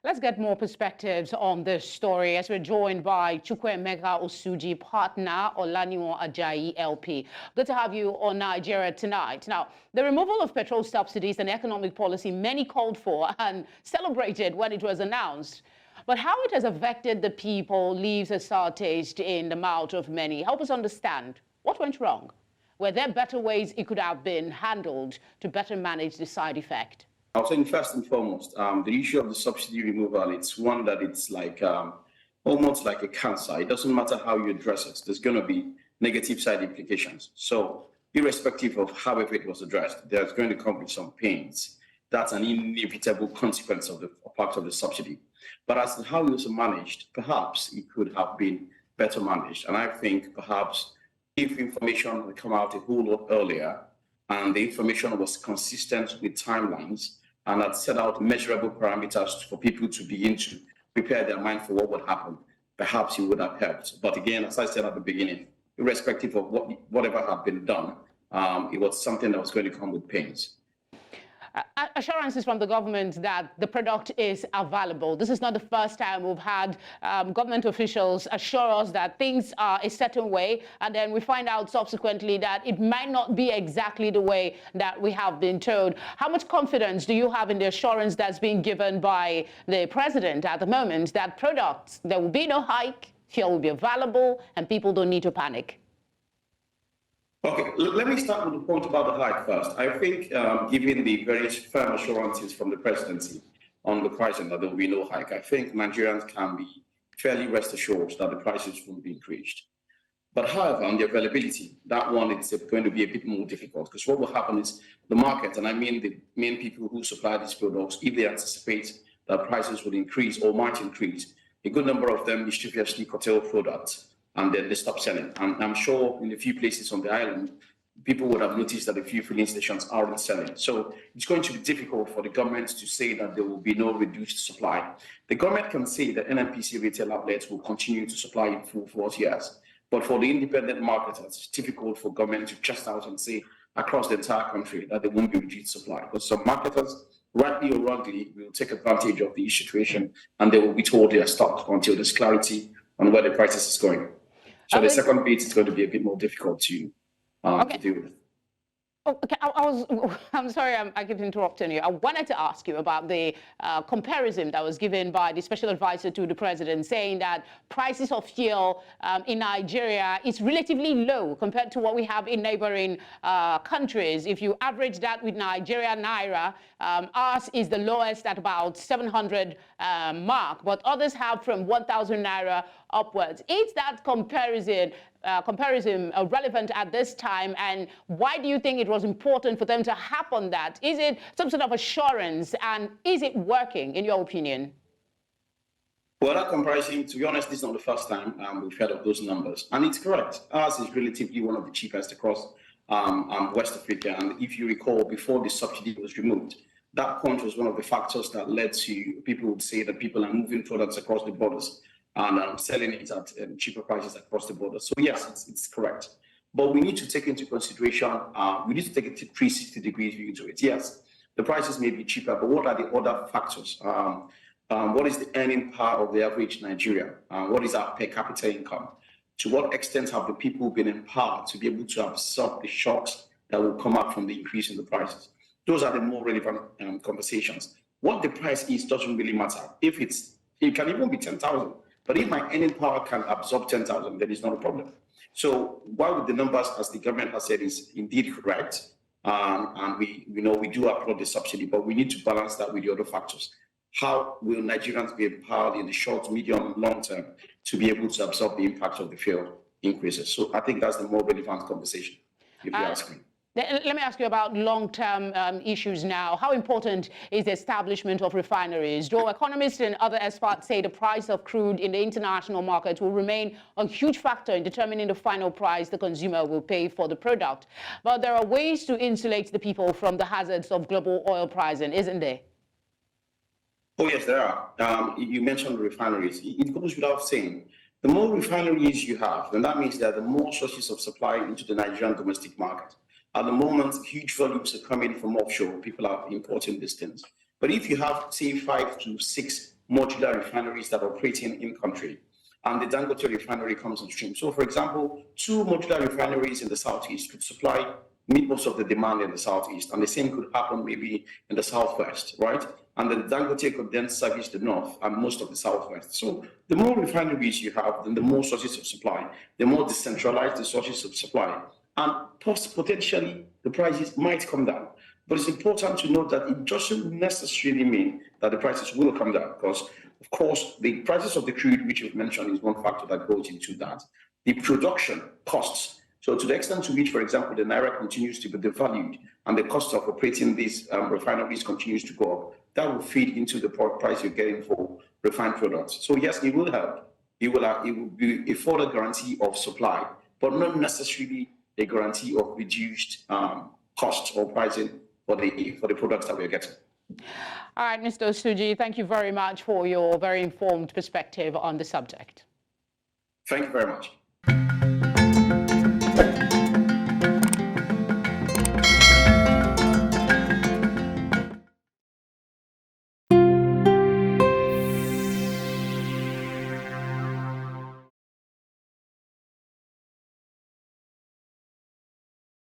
Let's get more perspectives on this story as we're joined by Chukwuemeka Osuji, partner Olaniwon Ajayi LP. Good to have you on Nigeria Tonight. Now, the removal of petrol subsidies and economic policy many called for and celebrated when it was announced. But how it has affected the people leaves a sour taste in the mouth of many. Help us understand what went wrong. Were there better ways it could have been handled to better manage the side effect? I was saying first and foremost, the issue of the subsidy removal, it's one that it's like almost like a cancer. It doesn't matter how you address it. There's going to be negative side implications. So irrespective of however it was addressed, there's going to come with some pains. That's an inevitable consequence of the part of the subsidy. But as to how it was managed, perhaps it could have been better managed. And I think perhaps if information would come out a whole lot earlier and the information was consistent with timelines, and had set out measurable parameters for people to begin to prepare their mind for what would happen, perhaps it would have helped. But again, as I said at the beginning, irrespective of whatever had been done, it was something that was going to come with pains. Assurances from the government that the product is available. This is not the first time we've had government officials assure us that things are a certain way, and then we find out subsequently that it might not be exactly the way that we have been told. How much confidence do you have in the assurance that's being given by the president at the moment that products, there will be no hike, fuel will be available, and people don't need to panic? Okay, let me start with the point about the hike first. I think given the various firm assurances from the presidency on the pricing that there will be no hike, I think Nigerians can be fairly rest assured that the prices will be increased. But however, on the availability, that one is going to be a bit more difficult, because what will happen is the market, and I mean the main people who supply these products, if they anticipate that prices will increase or might increase, a good number of them mischievously curtail products, and then they stop selling. And I'm sure in a few places on the island, people would have noticed that a few filling stations aren't selling. So it's going to be difficult for the government to say that there will be no reduced supply. The government can say that NNPCL retail outlets will continue to supply in full force, yes. But for the independent marketers, it's difficult for government to just out and say across the entire country that there won't be reduced supply. Because some marketers, rightly or wrongly, will take advantage of the situation and they will withhold their stock until there's clarity on where the prices is going. So the second bit is going to be a bit more difficult to deal with. Okay, I'm sorry, I keep interrupting you. I wanted to ask you about the comparison that was given by the special advisor to the president, saying that prices of fuel in Nigeria is relatively low compared to what we have in neighboring countries. If you average that with Nigeria naira, ours is the lowest at about 700 mark, but others have from 1,000 naira upwards. Is that comparison relevant at this time, and why do you think it was important for them to hop on that? Is it some sort of assurance, and is it working in your opinion? Well, that comparison, to be honest, this is not the first time we've heard of those numbers, and it's correct. Ours is relatively one of the cheapest across West Africa, and if you recall, before the subsidy was removed, that point was one of the factors that led to people would say that people are moving products across the borders and selling it at cheaper prices across the border. So yes, it's correct. But we need to take into consideration, we need to take a 360 degrees view to it. Yes, the prices may be cheaper, but what are the other factors? What is the earning power of the average Nigerian? What is our per capita income? To what extent have the people been empowered to be able to absorb the shocks that will come out from the increase in the prices? Those are the more relevant conversations. What the price is doesn't really matter. It can even be 10,000. But if my earning power can absorb 10,000, then it's not a problem. So while the numbers, as the government has said, is indeed correct, and we do applaud the subsidy, but we need to balance that with the other factors. How will Nigerians be empowered in the short, medium, and long term to be able to absorb the impact of the fuel increases? So I think that's the more relevant conversation, if you ask me. Let me ask you about long-term issues now. How important is the establishment of refineries? Though economists and other experts say the price of crude in the international market will remain a huge factor in determining the final price the consumer will pay for the product. But there are ways to insulate the people from the hazards of global oil pricing, isn't there? Oh, yes, there are. You mentioned refineries. It goes without saying. The more refineries you have, then that means there are the more sources of supply into the Nigerian domestic market. At the moment, huge volumes are coming from offshore. People are importing these things. But if you have, say, 5 to 6 modular refineries that are operating in country. And the Dangote refinery comes on stream. So, for example, 2 modular refineries in the southeast could meet most of the demand in the southeast, and the same could happen maybe in the southwest, right? And then Dangote could then service the north and most of the southwest. So the more refineries you have, then the more sources of supply, the more decentralized the sources of supply, and potentially the prices might come down. But it's important to note that it doesn't necessarily mean that the prices will come down, because, of course, the prices of the crude, which you've mentioned, is one factor that goes into that. The production costs. So to the extent to which, for example, the naira continues to be devalued and the cost of operating these refineries continues to go up, that will feed into the price you're getting for refined products. So yes, it will help. It will be a further guarantee of supply, but not necessarily a guarantee of reduced costs or pricing for the products that we're getting. All right, Mr. Osuji, thank you very much for your very informed perspective on the subject. Thank you very much.